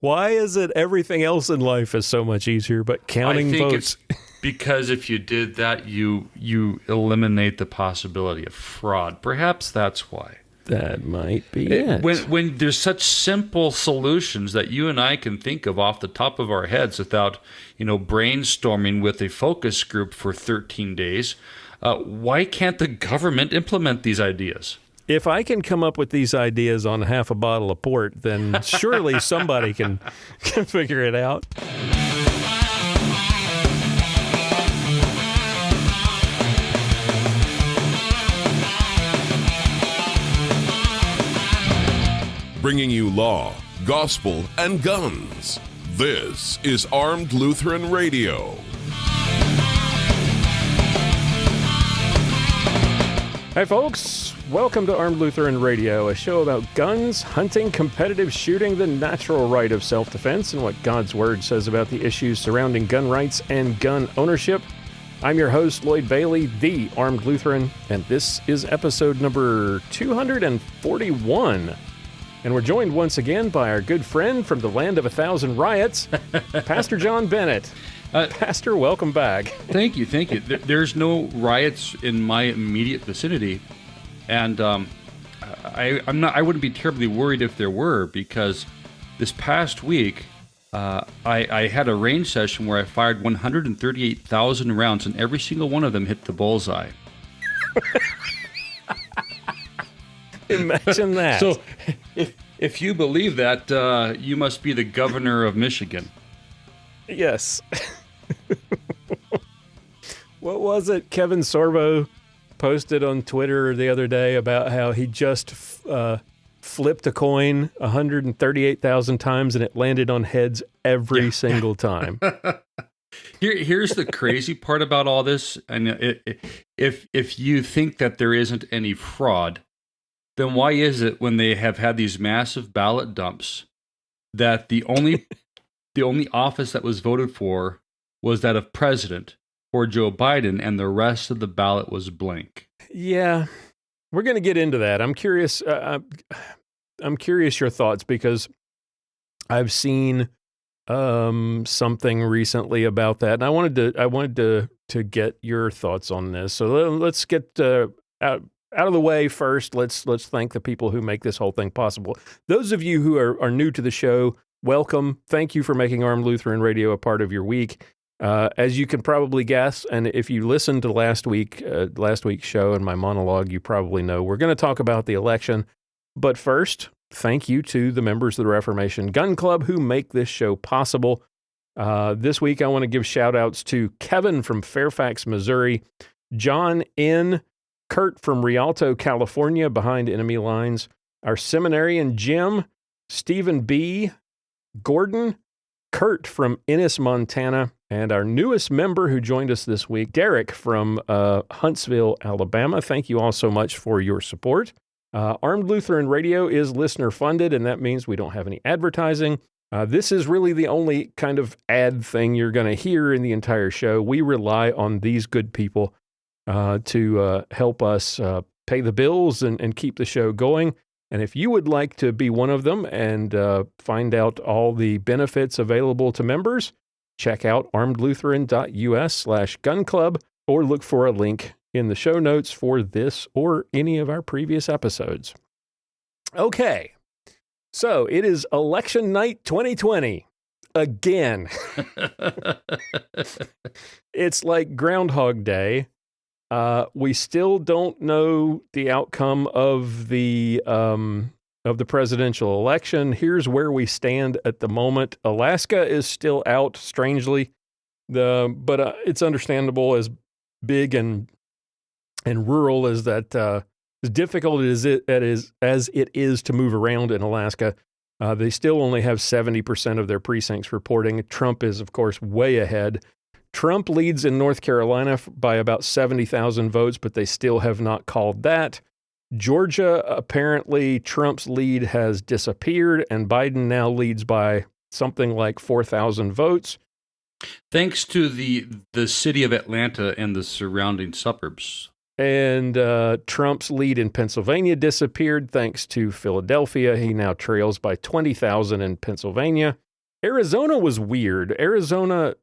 Why is it everything else in life is so much easier, but counting votes? It's because if you did that, you eliminate the possibility of fraud. Perhaps that's why. That might be it. When there's such simple solutions that you and I can think of off the top of our heads without, brainstorming with a focus group for 13 days, why can't the government implement these ideas? If I can come up with these ideas on half a bottle of port, then surely somebody can figure it out. Bringing you law, gospel, and guns. This is Armed Lutheran Radio. Hey folks, welcome to Armed Lutheran Radio, a show about guns, hunting, competitive shooting, the natural right of self-defense, and what God's Word says about the issues surrounding gun rights and gun ownership. I'm your host, Lloyd Bailey, the Armed Lutheran, and this is episode number 241. And we're joined once again by our good friend from the land of 1,000 riots, Pastor John Bennett. Pastor, welcome back. Thank you. There's no riots in my immediate vicinity, and I wouldn't be terribly worried if there were, because this past week I had a range session where I fired 138,000 rounds, and every single one of them hit the bullseye. Imagine that. So, if you believe that, you must be the governor of Michigan. Yes. What was it? Kevin Sorbo posted on Twitter the other day about how he just flipped a coin 138,000 times and it landed on heads every single time. Here's the crazy part about all this, and if you think that there isn't any fraud, then why is it when they have had these massive ballot dumps that the only office that was voted for was that of president for Joe Biden, and the rest of the ballot was blank? Yeah, we're going to get into that. I'm curious. I'm curious your thoughts, because I've seen something recently about that, and I wanted to get your thoughts on this. So let's get out of the way first. Let's thank the people who make this whole thing possible. Those of you who are new to the show, welcome. Thank you for making Armed Lutheran Radio a part of your week. As you can probably guess, and if you listened to last week's show and my monologue, you probably know we're going to talk about the election. But first, thank you to the members of the Reformation Gun Club who make this show possible. This week, I want to give shout-outs to Kevin from Fairfax, Missouri, John N., Kurt from Rialto, California, behind enemy lines, our seminarian Jim, Stephen B., Gordon, Kurt from Ennis, Montana, and our newest member who joined us this week, Derek from Huntsville, Alabama. Thank you all so much for your support. Armed Lutheran Radio is listener-funded, and that means we don't have any advertising. This is really the only kind of ad thing you're going to hear in the entire show. We rely on these good people to help us pay the bills and keep the show going. And if you would like to be one of them and find out all the benefits available to members, check out armedlutheran.us/gun club, or look for a link in the show notes for this or any of our previous episodes. Okay, so it is election night 2020 again. It's like Groundhog Day. We still don't know the outcome of the presidential election. Here's where we stand at the moment. Alaska is still out, strangely, but it's understandable, as big and rural as that, as difficult as it is to move around in Alaska. They still only have 70% of their precincts reporting. Trump is, of course, way ahead. Trump leads in North Carolina by about 70,000 votes, but they still have not called that. Georgia, apparently Trump's lead has disappeared, and Biden now leads by something like 4,000 votes. Thanks to the city of Atlanta and the surrounding suburbs. And Trump's lead in Pennsylvania disappeared thanks to Philadelphia. He now trails by 20,000 in Pennsylvania. Arizona was weird. Arizona,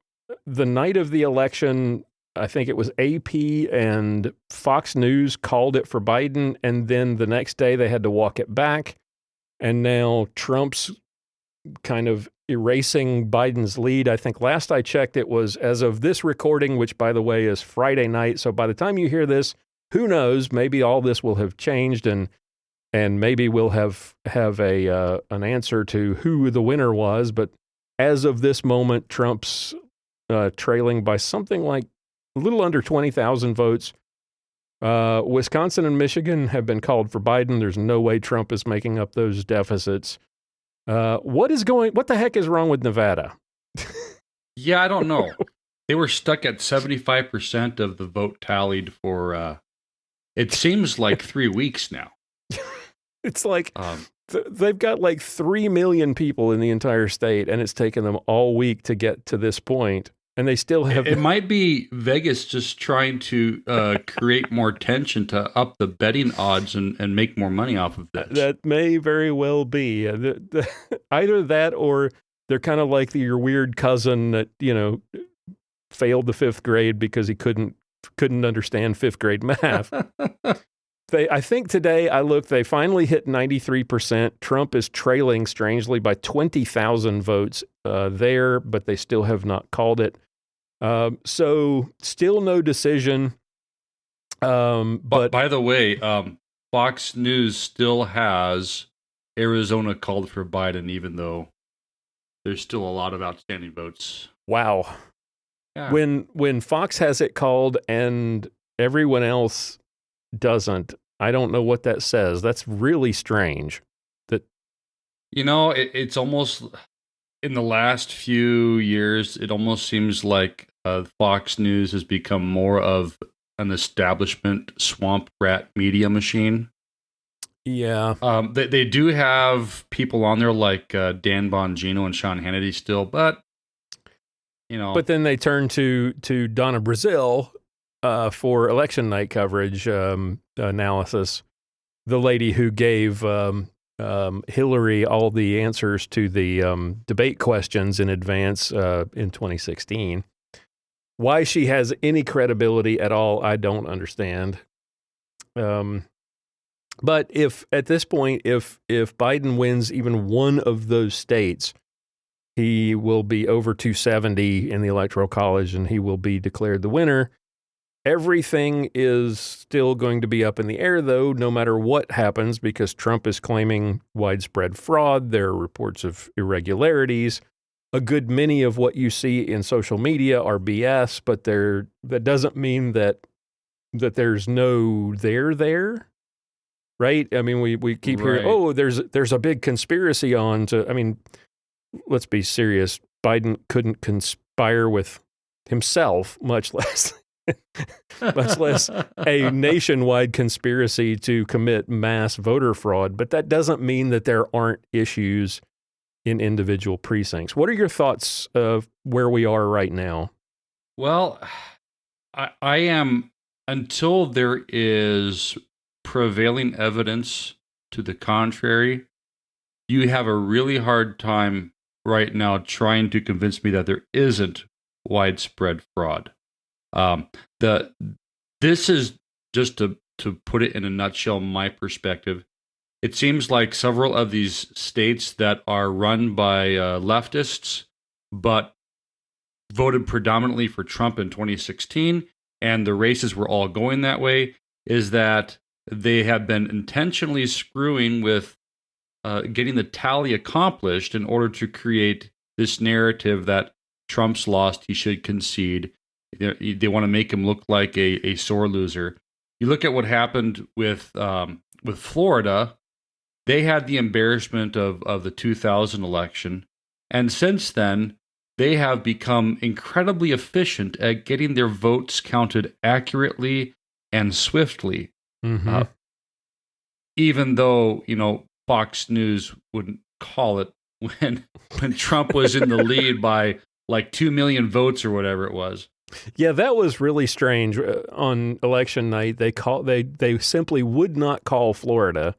the night of the election, I think it was AP and Fox News called it for Biden, and then the next day they had to walk it back. And now Trump's kind of erasing Biden's lead. I think last I checked, it was as of this recording, which, by the way, is Friday night. So by the time you hear this, who knows? Maybe all this will have changed, and maybe we'll have an answer to who the winner was. But as of this moment, Trump's trailing by something like a little under 20,000 votes. Wisconsin and Michigan have been called for Biden. There's no way Trump is making up those deficits. What the heck is wrong with Nevada? Yeah, I don't know. They were stuck at 75% of the vote tallied for, it seems like 3 weeks now. It's like they've got like 3 million people in the entire state, and it's taken them all week to get to this point. And they still have... It might be Vegas just trying to create more tension to up the betting odds and make more money off of this. That may very well be. Either that, or they're kind of like your weird cousin that, failed the 5th grade because he couldn't understand 5th grade math. I think today they finally hit 93%. Trump is trailing strangely by 20,000 votes there, but they still have not called it. So still no decision. But by the way, Fox News still has Arizona called for Biden, even though there's still a lot of outstanding votes. Wow. Yeah. When Fox has it called and everyone else doesn't, I don't know what that says. That's really strange. It's almost... In the last few years, it almost seems like Fox News has become more of an establishment swamp rat media machine. Yeah. They do have people on there like Dan Bongino and Sean Hannity still, but, But then they turn to Donna Brazile for election night coverage analysis, the lady who gave... Hillary all the answers to the debate questions in advance in 2016. Why she has any credibility at all, I don't understand. But if at this point, if Biden wins even one of those states, he will be over 270 in the Electoral College, and he will be declared the winner. Everything is still going to be up in the air, though, no matter what happens, because Trump is claiming widespread fraud. There are reports of irregularities. A good many of what you see in social media are BS, but that doesn't mean that there's no there, right? I mean, we keep hearing, there's a big conspiracy on to. I mean, let's be serious. Biden couldn't conspire with himself, much less a nationwide conspiracy to commit mass voter fraud. But that doesn't mean that there aren't issues in individual precincts. What are your thoughts of where we are right now? Well, I am, until there is prevailing evidence to the contrary, you have a really hard time right now trying to convince me that there isn't widespread fraud. This is just to put it in a nutshell, my perspective. It seems like several of these states that are run by leftists, but voted predominantly for Trump in 2016, and the races were all going that way, is that they have been intentionally screwing with getting the tally accomplished in order to create this narrative that Trump's lost, he should concede. They want to make him look like a sore loser. You look at what happened with Florida. They had the embarrassment of the 2000 election, and since then, they have become incredibly efficient at getting their votes counted accurately and swiftly. Mm-hmm. Even though, Fox News wouldn't call it when Trump was in the lead by like 2 million votes or whatever it was. Yeah, that was really strange. On election night, they simply would not call Florida.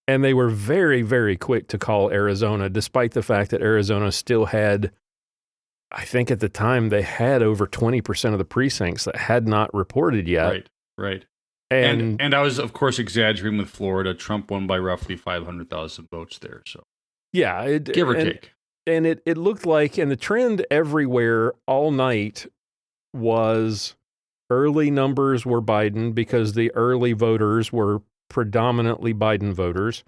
And they were very, very quick to call Arizona, despite the fact that Arizona still had, I think at the time, they had over 20% of the precincts that had not reported yet. Right. And I was, of course, exaggerating with Florida. Trump won by roughly 500,000 votes there. So yeah, give or take. And it looked like, and the trend everywhere all night was early numbers were Biden because the early voters were predominantly Biden voters.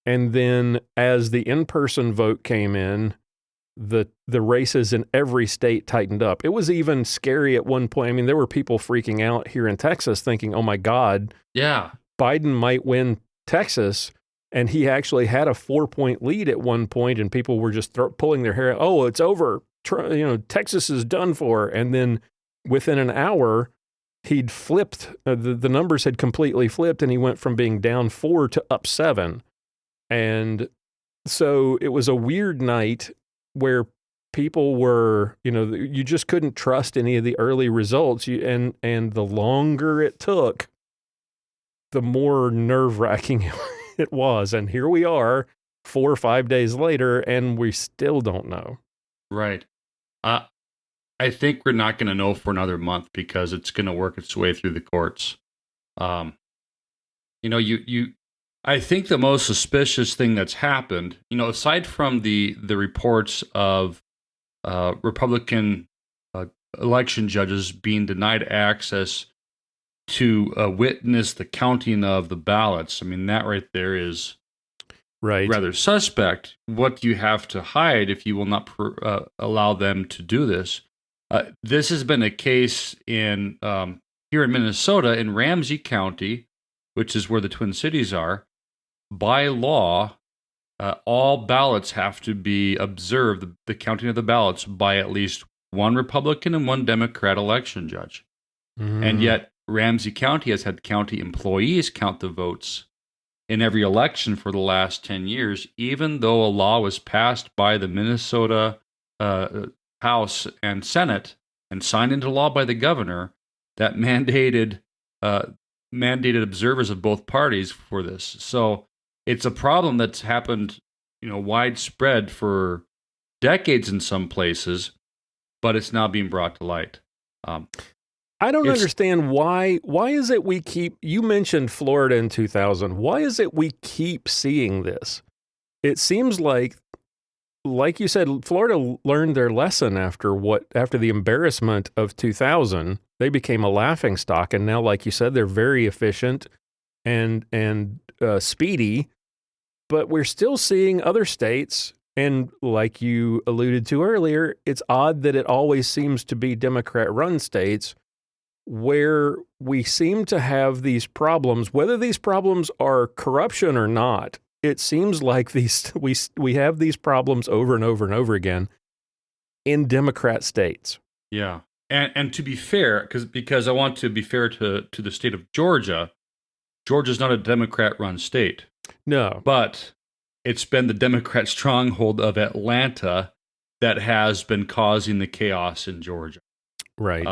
And then as the in-person vote came in, the races in every state tightened up. It was even scary at one point. I mean, there were people freaking out here in Texas thinking, oh my God, yeah, Biden might win Texas. And he actually had a 4-point lead at one point, and people were just pulling their hair. Oh, it's over. Texas is done for. And then within an hour, he'd flipped. The numbers had completely flipped, and he went from being down 4 to up 7. And so it was a weird night where people were, you just couldn't trust any of the early results. And the longer it took, the more nerve-wracking it was. And here we are 4 or 5 days later, and we still don't know. Right. I think we're not going to know for another month because it's going to work its way through the courts. I think the most suspicious thing that's happened, aside from the reports of Republican election judges being denied access to witness the counting of the ballots, I mean, that right there is rather suspect. What do you have to hide if you will not allow them to do this? This has been a case in here in Minnesota, in Ramsey County, which is where the Twin Cities are. By law, all ballots have to be observed, the counting of the ballots, by at least one Republican and one Democrat election judge. And yet, Ramsey County has had county employees count the votes in every election for the last 10 years, even though a law was passed by the Minnesota House and Senate and signed into law by the governor that mandated observers of both parties for this. So it's a problem that's happened, widespread for decades in some places, but it's now being brought to light. I don't understand why is it we keep, you mentioned Florida in 2000. Why is it we keep seeing this? It seems like you said, Florida learned their lesson after the embarrassment of 2000. They became a laughingstock, and now, like you said, they're very efficient and speedy. But we're still seeing other states, and like you alluded to earlier, it's odd that it always seems to be Democrat-run states where we seem to have these problems, whether these problems are corruption or not. It seems like we have these problems over and over and over again in Democrat states. Yeah. And to be fair, because I want to be fair to the state of Georgia, Georgia's not a Democrat-run state. No. But it's been the Democrat stronghold of Atlanta that has been causing the chaos in Georgia. Right.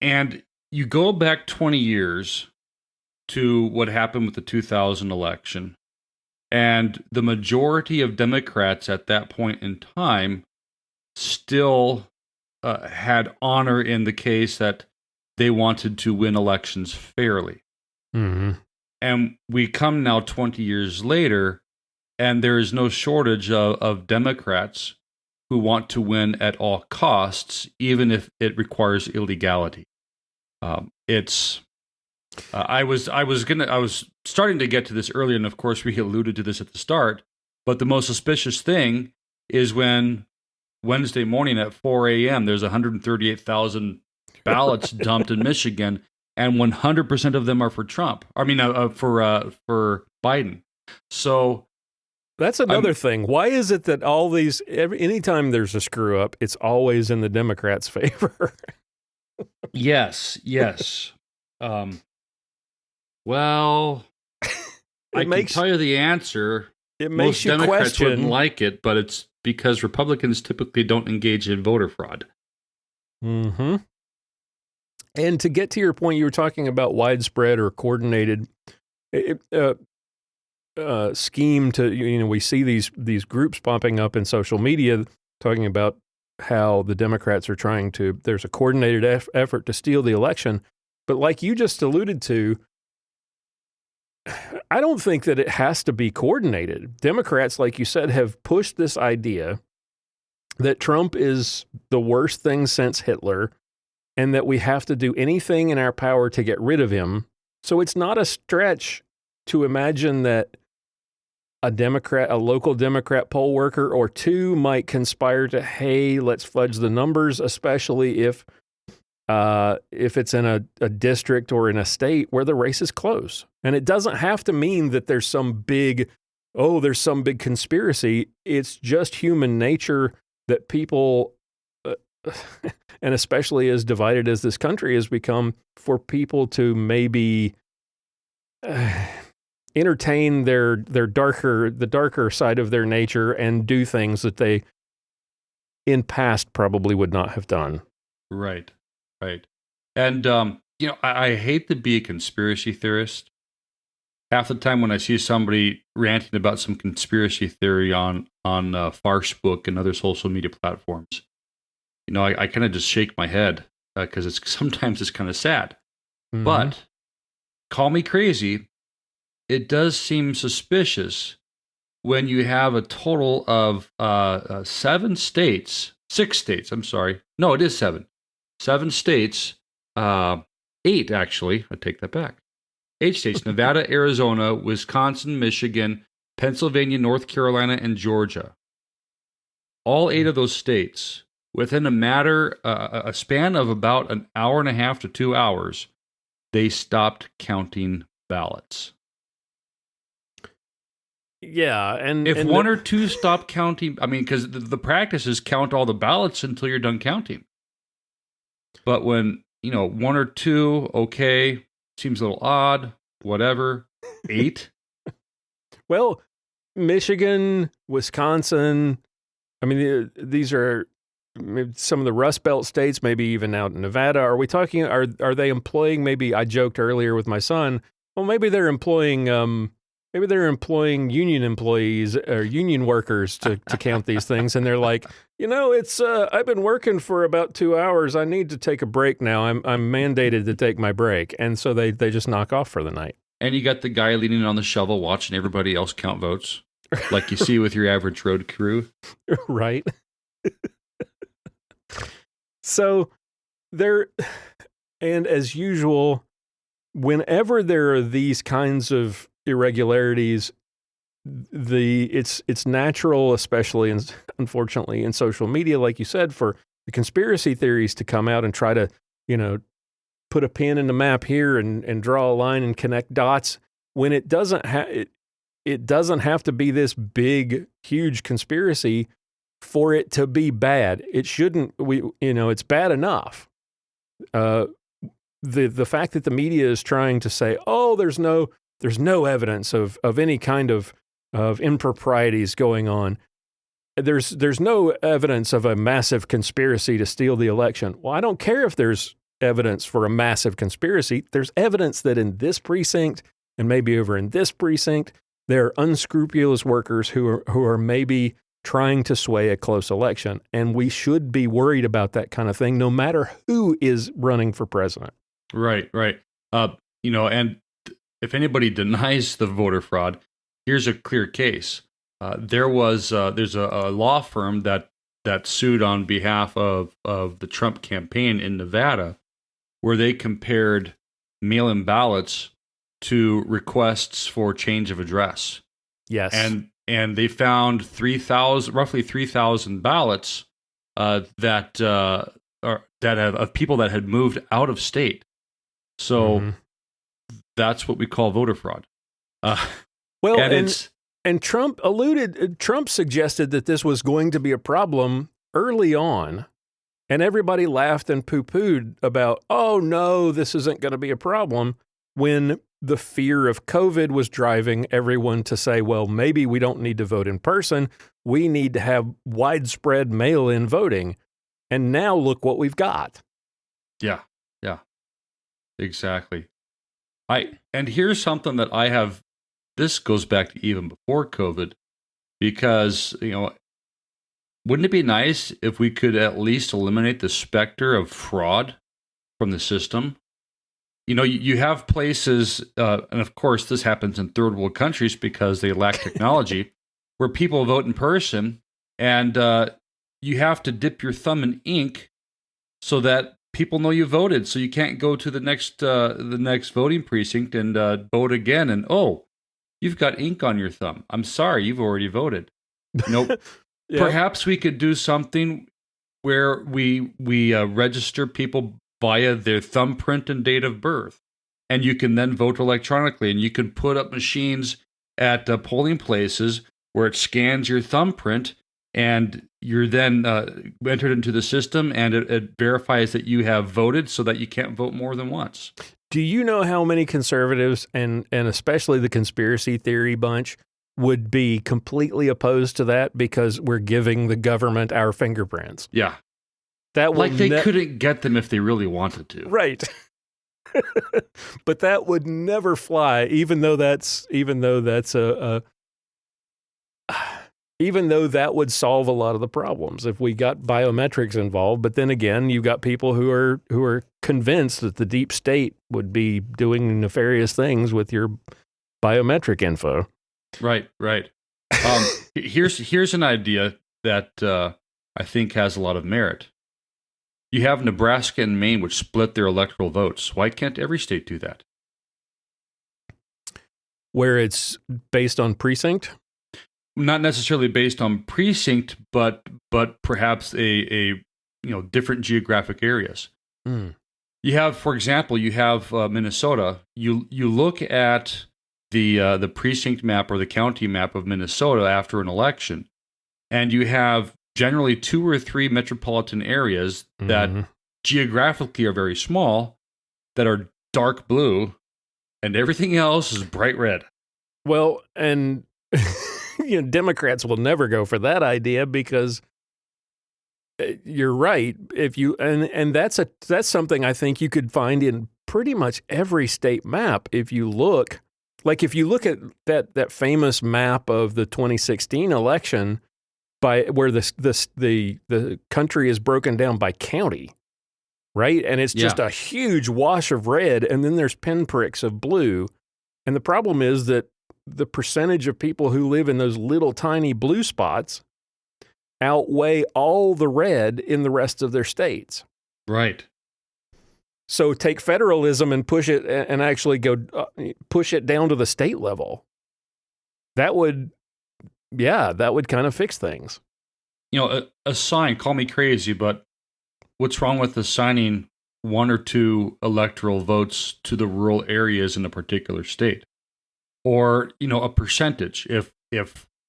And you go back 20 years to what happened with the 2000 election, and the majority of Democrats at that point in time still had honor in the case that they wanted to win elections fairly. Mm-hmm. And we come now 20 years later, and there is no shortage of Democrats who want to win at all costs, even if it requires illegality. I was starting to get to this earlier, and of course we alluded to this at the start, but the most suspicious thing is when Wednesday morning at 4 a.m. there's 138,000 ballots dumped in Michigan, and 100% of them are for Trump. I mean, for Biden. So that's another thing. Why is it that all these, anytime there's a screw up, it's always in the Democrats' favor? Yes. Well, I can tell you the answer. It makes you Democrats question. Wouldn't like it, but it's because Republicans typically don't engage in voter fraud. Mm-hmm. And to get to your point, you were talking about widespread or coordinated. scheme to, we see these groups popping up in social media talking about how the Democrats are there's a coordinated effort to steal the election. But like you just alluded to, I don't think that it has to be coordinated. Democrats, like you said, have pushed this idea that Trump is the worst thing since Hitler and that we have to do anything in our power to get rid of him. So it's not a stretch to imagine that a local Democrat poll worker or two might conspire to, hey, let's fudge the numbers, especially if it's in a district or in a state where the race is close. And it doesn't have to mean that there's some big conspiracy. It's just human nature that people, and especially as divided as this country has become, for people to maybe entertain the darker side of their nature and do things that they in past probably would not have done. Right. And, I hate to be a conspiracy theorist. Half the time when I see somebody ranting about some conspiracy theory on Farcebook and other social media platforms, I kind of just shake my head because sometimes it's kind of sad. Mm-hmm. But call me crazy, it does seem suspicious when you have a total of 7 states, 6 states, I'm sorry. No, it is 7. 7 states, 8 actually, I take that back. 8 states, Nevada, Arizona, Wisconsin, Michigan, Pennsylvania, North Carolina, and Georgia. All 8 of those states, within a span of about an hour and a half to 2 hours, they stopped counting ballots. Yeah, and if one or two stop counting, because the practice is count all the ballots until you're done counting. But when, 1 or 2, okay, seems a little odd, whatever. 8? Well, Michigan, Wisconsin, these are some of the Rust Belt states, maybe even out in Nevada. Are we talking, are they employing, maybe I joked earlier with my son, well, maybe they're employing union employees or union workers to count these things. And they're like, it's, I've been working for about 2 hours. I need to take a break now. I'm mandated to take my break. And so they just knock off for the night. And you got the guy leaning on the shovel watching everybody else count votes, like you see with your average road crew. Right. So and as usual, whenever there are these kinds of irregularities, it's natural, especially unfortunately in social media, like you said, for the conspiracy theories to come out and try to, put a pin in the map here and draw a line and connect dots when it doesn't have to be this big, huge conspiracy for it to be bad. It shouldn't. It's bad enough. The fact that the media is trying to say, oh, there's no evidence of any kind of improprieties going on. There's no evidence of a massive conspiracy to steal the election. Well, I don't care if there's evidence for a massive conspiracy. There's evidence that in this precinct and maybe over in this precinct, there are unscrupulous workers who are maybe trying to sway a close election. And we should be worried about that kind of thing, no matter who is running for president. Right. And if anybody denies the voter fraud, here's a clear case. There's a law firm that sued on behalf of the Trump campaign in Nevada, where they compared mail-in ballots to requests for change of address. Yes, and they found roughly 3,000 ballots that have of people that had moved out of state. So that's what we call voter fraud. And Trump suggested that this was going to be a problem early on, and everybody laughed and poo-pooed about, oh no, this isn't going to be a problem, when the fear of COVID was driving everyone to say, well, maybe we don't need to vote in person. We need to have widespread mail-in voting. And now look what we've got. Yeah, exactly. And here's something that this goes back to even before COVID, because, wouldn't it be nice if we could at least eliminate the specter of fraud from the system? You have places, and of course this happens in third world countries because they lack technology, where people vote in person, and you have to dip your thumb in ink so that people know you voted. So you can't go to the next voting precinct and vote again. And you've got ink on your thumb. I'm sorry, you've already voted. Nope. Yep. Perhaps we could do something where we register people via their thumbprint and date of birth, and you can then vote electronically. And you can put up machines at polling places where it scans your thumbprint, and you're then entered into the system, and it verifies that you have voted, so that you can't vote more than once. Do you know how many conservatives and especially the conspiracy theory bunch would be completely opposed to that because we're giving the government our fingerprints? Yeah. That will they couldn't get them if they really wanted to. Right. But that would never fly, even though that would solve a lot of the problems if we got biometrics involved. But then again, you've got people who are convinced that the deep state would be doing nefarious things with your biometric info. Right. Here's an idea that I think has a lot of merit. You have Nebraska and Maine, which split their electoral votes. Why can't every state do that? Where it's based on precinct? Not necessarily based on precinct, but perhaps a different geographic areas. Mm. You have, for example, Minnesota. You look at the precinct map or the county map of Minnesota after an election, and you have generally 2 or 3 metropolitan areas that geographically are very small, that are dark blue, and everything else is bright red. Well, and Democrats will never go for that idea because you're right. If you and that's something I think you could find in pretty much every state map. If you look at that famous map of the 2016 election, by where the country is broken down by county, right? And it's just a huge wash of red, and then there's pinpricks of blue. And the problem is that the percentage of people who live in those little tiny blue spots outweigh all the red in the rest of their states. Right. So take federalism and push it, and actually push it down to the state level. That would kind of fix things. A sign, call me crazy, but what's wrong with assigning 1 or 2 electoral votes to the rural areas in a particular state? Or, a percentage. If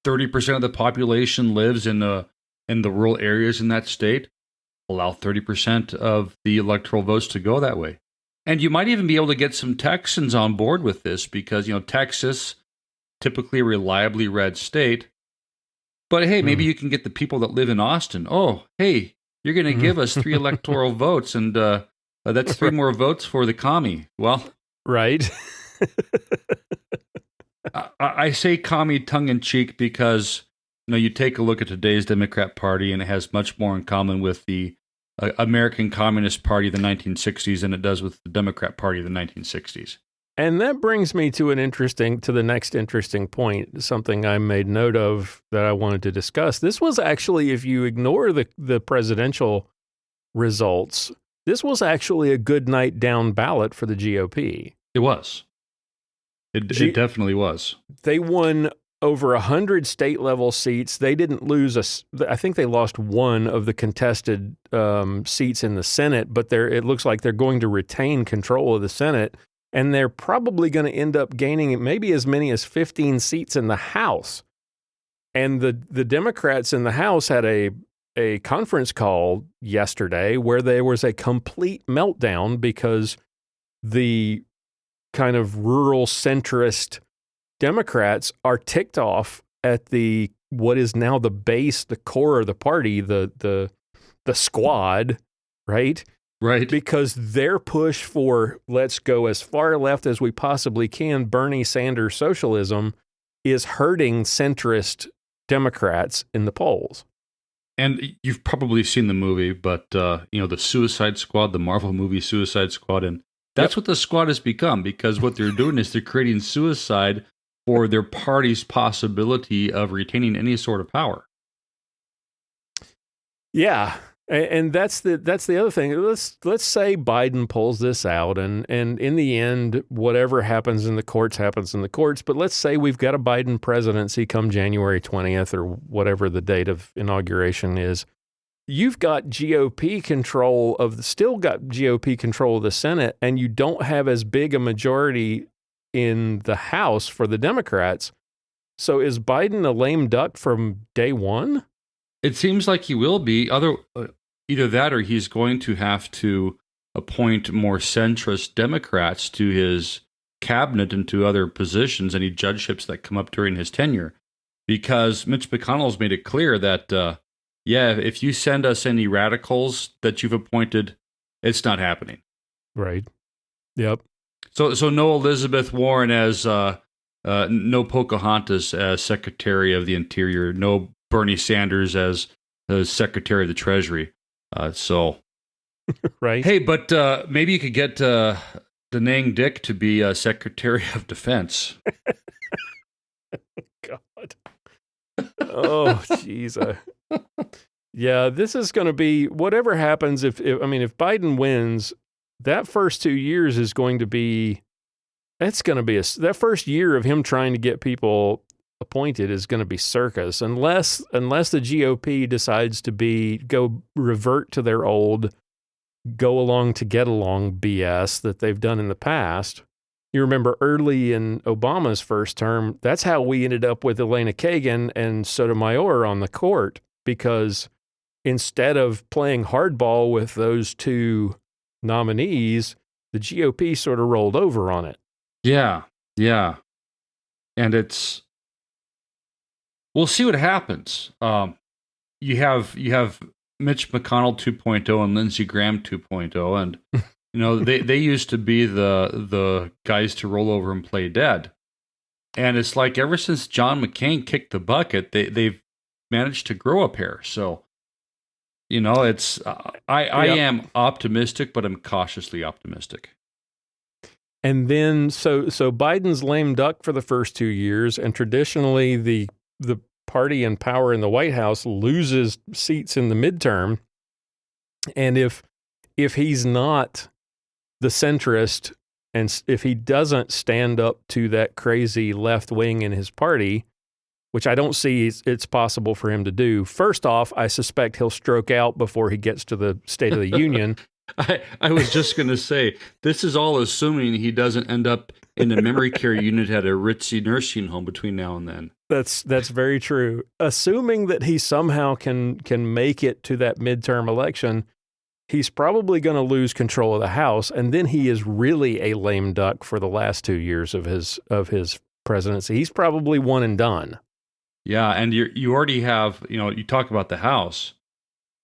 30% of the population lives in the rural areas in that state, allow 30% of the electoral votes to go that way. And you might even be able to get some Texans on board with this because, Texas, typically a reliably red state. But hey, maybe you can get the people that live in Austin. Oh, hey, you're going to give us 3 electoral votes, and that's 3 more votes for the commie. Well, right. I say commie tongue-in-cheek because you take a look at today's Democrat Party, and it has much more in common with the American Communist Party of the 1960s than it does with the Democrat Party of the 1960s. And that brings me to the next interesting point, something I made note of that I wanted to discuss. This was actually, if you ignore the presidential results, this was actually a good night down ballot for the GOP. It was. It definitely was. They won over 100 state-level seats. They didn't lose I think they lost 1 of the contested seats in the Senate, but it looks like they're going to retain control of the Senate. And they're probably going to end up gaining maybe as many as 15 seats in the House. And the Democrats in the House had a conference call yesterday where there was a complete meltdown because the kind of rural centrist Democrats are ticked off at what is now the base, the core of the party, the squad, right? Right. Because their push for let's go as far left as we possibly can, Bernie Sanders socialism, is hurting centrist Democrats in the polls. And you've probably seen the movie, but the Suicide Squad, the Marvel movie Suicide Squad, and that's what the squad has become, because what they're doing is they're creating suicide for their party's possibility of retaining any sort of power. Yeah. And that's the other thing. Let's say Biden pulls this out, and in the end, whatever happens in the courts happens in the courts. But let's say we've got a Biden presidency come January 20th or whatever the date of inauguration is. You've got GOP control still got GOP control of the Senate, and you don't have as big a majority in the House for the Democrats. So is Biden a lame duck from day one? It seems like he will be. Either that, or he's going to have to appoint more centrist Democrats to his cabinet and to other positions, any judgeships that come up during his tenure. Because Mitch McConnell's made it clear that, if you send us any radicals that you've appointed, it's not happening. Right. Yep. So no Elizabeth Warren as, no Pocahontas as Secretary of the Interior, no Bernie Sanders as Secretary of the Treasury. Right. Hey, but maybe you could get Denang Dick to be Secretary of Defense. God. Oh, jeez. Yeah, this is going to be whatever happens. If Biden wins, that first 2 years is going to be. It's going to be that first year of him trying to get people appointed is going to be circus, unless the GOP decides to revert to their old go along to get along BS that they've done in the past. You remember early in Obama's first term, that's how we ended up with Elena Kagan and Sotomayor on the court, because instead of playing hardball with those two nominees, the GOP sort of rolled over on it. Yeah. And we'll see what happens. You have Mitch McConnell 2.0 and Lindsey Graham 2.0, and they used to be the guys to roll over and play dead. And it's like ever since John McCain kicked the bucket, they've managed to grow a pair. So, it's I am optimistic, but I'm cautiously optimistic. And then so Biden's lame duck for the first 2 years, and traditionally the party in power in the White House loses seats in the midterm. And if he's not the centrist, and if he doesn't stand up to that crazy left wing in his party, which I don't see it's possible for him to do. First off, I suspect he'll stroke out before he gets to the State of the Union. I was just going to say, this is all assuming he doesn't end up in a memory care unit at a ritzy nursing home between now and then. That's very true. Assuming that he somehow can make it to that midterm election, he's probably going to lose control of the House, and then he is really a lame duck for the last 2 years of his presidency. He's probably one and done. Yeah, and you already have, you talk about the House,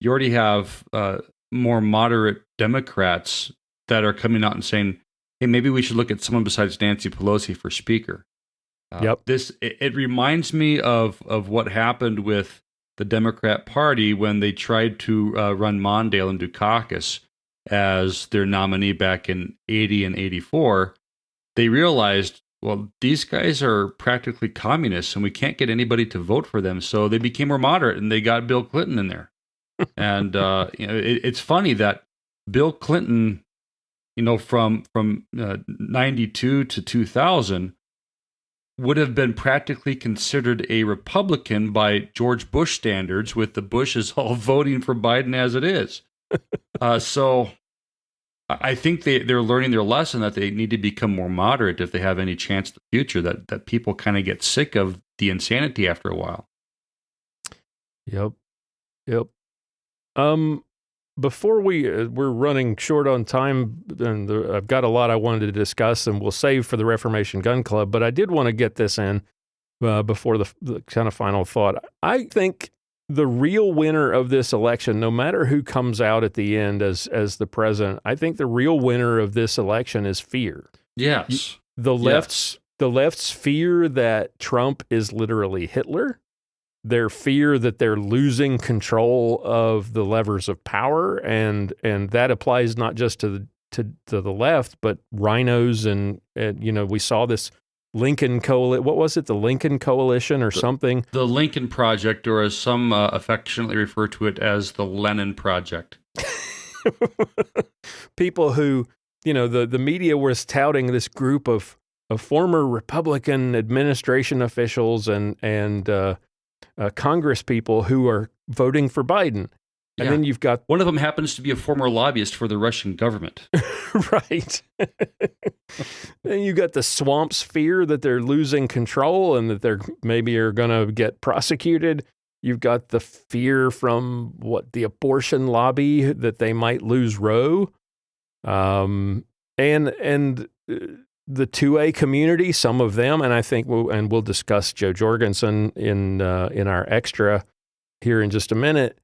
you already have more moderate Democrats that are coming out and saying, hey, maybe we should look at someone besides Nancy Pelosi for Speaker. Yep. It reminds me of what happened with the Democrat Party when they tried to run Mondale and Dukakis as their nominee back in 80 and 84. They realized, well, these guys are practically communists and we can't get anybody to vote for them. So they became more moderate and they got Bill Clinton in there. And it's funny that Bill Clinton, from 92 to 2000, would have been practically considered a Republican by George Bush standards, with the Bushes all voting for Biden as it is. So I think they're learning their lesson that they need to become more moderate if they have any chance in the future, that people kind of get sick of the insanity after a while. Yep. Before we're running short on time, and I've got a lot I wanted to discuss, and we'll save for the Reformation Gun Club, but I did want to get this in before the kind of final thought. I think the real winner of this election, no matter who comes out at the end as the president, I think the real winner of this election is fear. Yes. The left's fear that Trump is literally Hitler, their fear that they're losing control of the levers of power, and that applies not just to the left, but rhinos and we saw this Lincoln Coalition. What was it? The Lincoln Coalition or something? The Lincoln Project, or as some affectionately refer to it as the Lenin Project. People who, the media was touting this group of former Republican administration officials and Congress people who are voting for Biden. And then you've got... One of them happens to be a former lobbyist for the Russian government. Right. Then you got the swamp's fear that they're losing control and that they're maybe are going to get prosecuted. You've got the fear from the abortion lobby that they might lose Roe. And the 2A community, some of them, and I think we'll discuss Joe Jorgensen in our extra here in just a minute.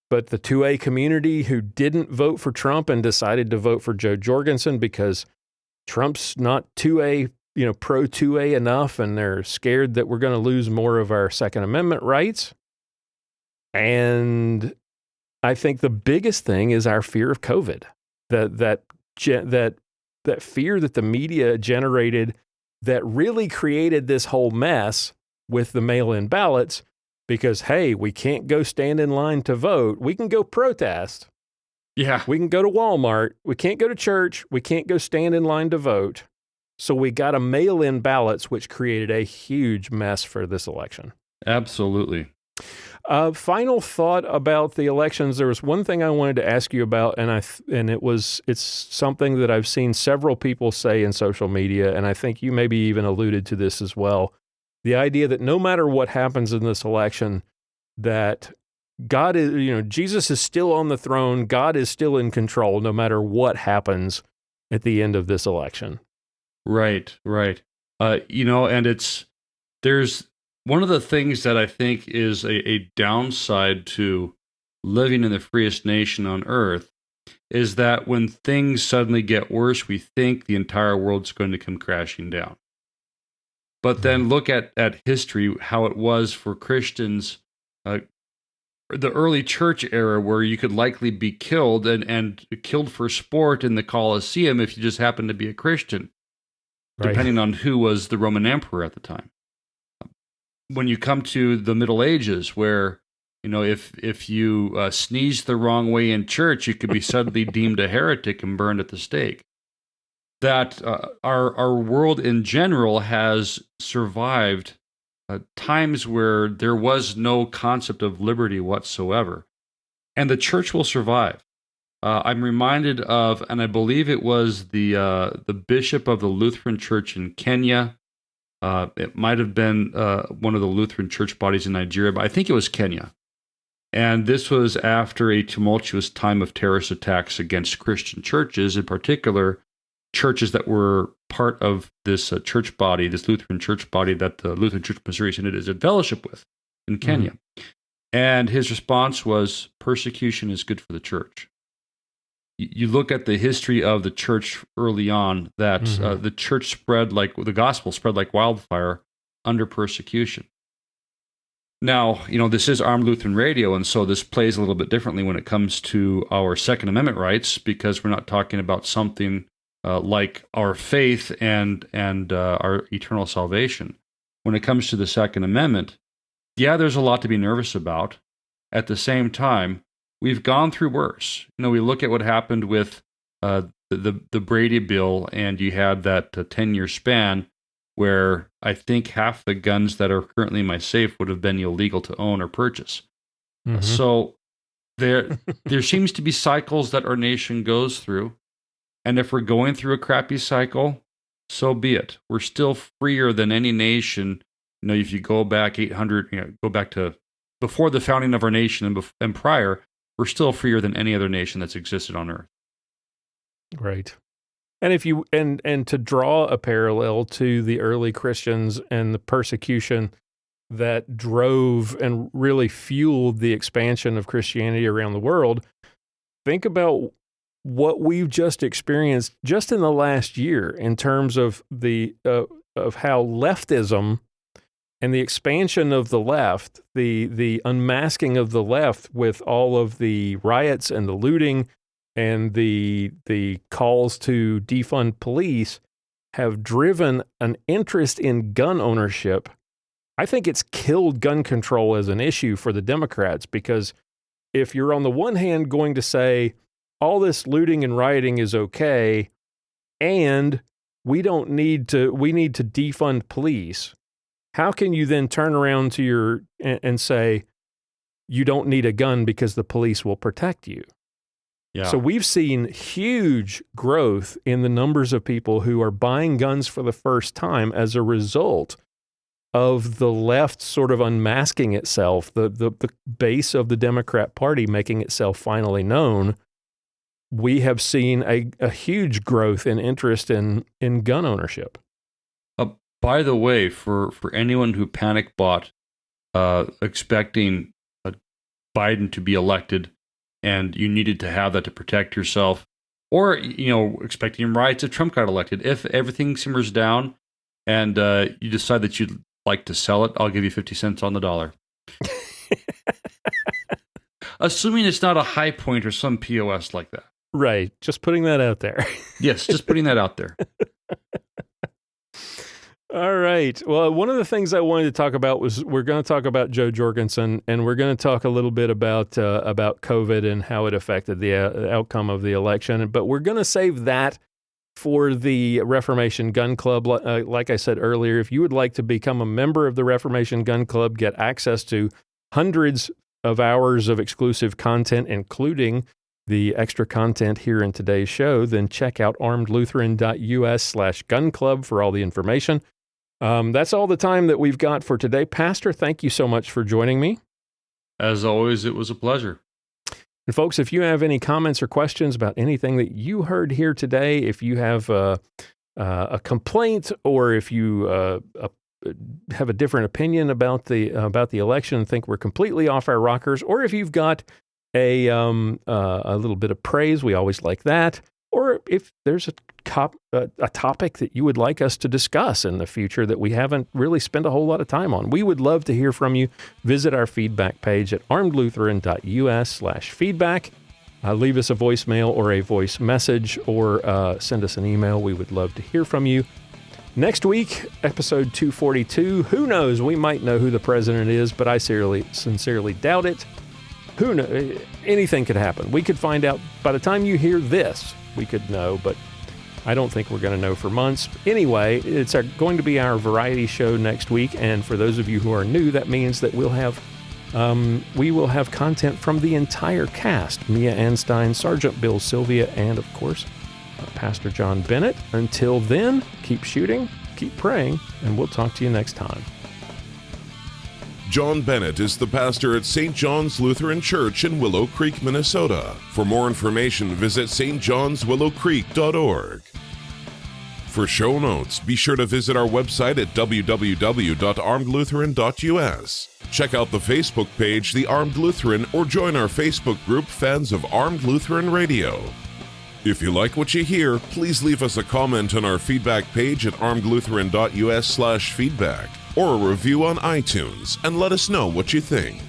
But the 2A community who didn't vote for Trump and decided to vote for Joe Jorgensen because Trump's not 2A, pro 2A enough, and they're scared that we're going to lose more of our Second Amendment rights. And I think the biggest thing is our fear of COVID. That fear that the media generated that really created this whole mess with the mail-in ballots. Because, hey, we can't go stand in line to vote. We can go protest. Yeah. We can go to Walmart. We can't go to church. We can't go stand in line to vote. So we got to mail-in ballots, which created a huge mess for this election. Absolutely. Final thought about the elections. There was one thing I wanted to ask you about, and it's something that I've seen several people say in social media, and I think you maybe even alluded to this as well. The idea that no matter what happens in this election, that God is, Jesus is still on the throne. God is still in control, no matter what happens at the end of this election. Right. And there's one of the things that I think is a downside to living in the freest nation on earth is that when things suddenly get worse, we think the entire world's going to come crashing down. But then look at history, how it was for Christians, the early church era, where you could likely be killed and killed for sport in the Colosseum if you just happened to be a Christian, depending on who was the Roman emperor at the time. When you come to the Middle Ages, where if you sneezed the wrong way in church, you could be suddenly deemed a heretic and burned at the stake. That our world in general has survived times where there was no concept of liberty whatsoever. And the church will survive. I'm reminded of, and I believe it was the bishop of the Lutheran Church in Kenya. It might have been one of the Lutheran church bodies in Nigeria, but I think it was Kenya. And this was after a tumultuous time of terrorist attacks against Christian churches, in particular churches that were part of this church body, this Lutheran church body that the Lutheran Church of Missouri Synod is in fellowship with in Kenya. And his response was, persecution is good for the church. You look at the history of the church early on, that the church the gospel spread like wildfire under persecution. Now, this is Armed Lutheran Radio, and so this plays a little bit differently when it comes to our Second Amendment rights, because we're not talking about something like our faith and our eternal salvation. When it comes to the Second Amendment, there's a lot to be nervous about. At the same time, we've gone through worse. We look at what happened with the Brady bill, and you had that 10-year span where I think half the guns that are currently in my safe would have been illegal to own or purchase. So there seems to be cycles that our nation goes through. And if we're going through a crappy cycle, so be it. We're still freer than any nation. If you go back 800, go back to before the founding of our nation and prior, we're still freer than any other nation that's existed on earth. Right. And if you and to draw a parallel to the early Christians and the persecution that drove and really fueled the expansion of Christianity around the world. Think about what we've just experienced just in the last year in terms of of how leftism and the expansion of the left, the unmasking of the left with all of the riots and the looting and the calls to defund police have driven an interest in gun ownership. I think it's killed gun control as an issue for the Democrats, because if you're on the one hand going to say all this looting and rioting is okay, and we need to defund police, how can you then turn around to and say you don't need a gun because the police will protect you? Yeah. So we've seen huge growth in the numbers of people who are buying guns for the first time as a result of the left sort of unmasking itself, the base of the Democrat Party making itself finally known. We have seen a huge growth in interest in gun ownership. By the way, for anyone who panic bought expecting Biden to be elected, and you needed to have that to protect yourself, or expecting riots if Trump got elected, if everything simmers down and you decide that you'd like to sell it, I'll give you 50 cents on the dollar. Assuming it's not a high point or some POS like that. Right. Just putting that out there. Yes, just putting that out there. All right. Well, one of the things I wanted to talk about was we're going to talk about Joe Jorgensen, and we're going to talk a little bit about COVID and how it affected the outcome of the election. But we're going to save that for the Reformation Gun Club. Like I said earlier, if you would like to become a member of the Reformation Gun Club, get access to hundreds of hours of exclusive content, including the extra content here in today's show, then check out armedlutheran.us/gun club for all the information. That's all the time that we've got for today. Pastor, thank you so much for joining me. As always, it was a pleasure. And folks, if you have any comments or questions about anything that you heard here today, if you have a complaint, or if you have a different opinion about the election and think we're completely off our rockers, or if you've got a little bit of praise, we always like that. Or if there's a topic that you would like us to discuss in the future that we haven't really spent a whole lot of time on, we would love to hear from you. Visit our feedback page at armedlutheran.us/feedback. Leave us a voicemail or a voice message, or send us an email. We would love to hear from you. Next week, episode 242. Who knows? We might know who the president is, but I sincerely doubt it. Who knows? Anything could happen. We could find out by the time you hear this. We could know, but I don't think we're going to know for months. Anyway, it's going to be our variety show next week, and for those of you who are new, that means that we will have content from the entire cast: Mia Anstein, Sergeant Bill Sylvia, and of course, Pastor John Bennett. Until then, keep shooting, keep praying, and we'll talk to you next time. John Bennett is the pastor at St. John's Lutheran Church in Willow Creek, Minnesota. For more information, visit stjohnswillowcreek.org. For show notes, be sure to visit our website at www.armedlutheran.us. Check out the Facebook page, The Armed Lutheran, or join our Facebook group, Fans of Armed Lutheran Radio. If you like what you hear, please leave us a comment on our feedback page at armedlutheran.us/feedback. or a review on iTunes, and let us know what you think.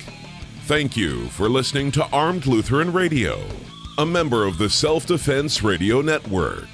Thank you for listening to Armed Lutheran Radio, a member of the Self-Defense Radio Network.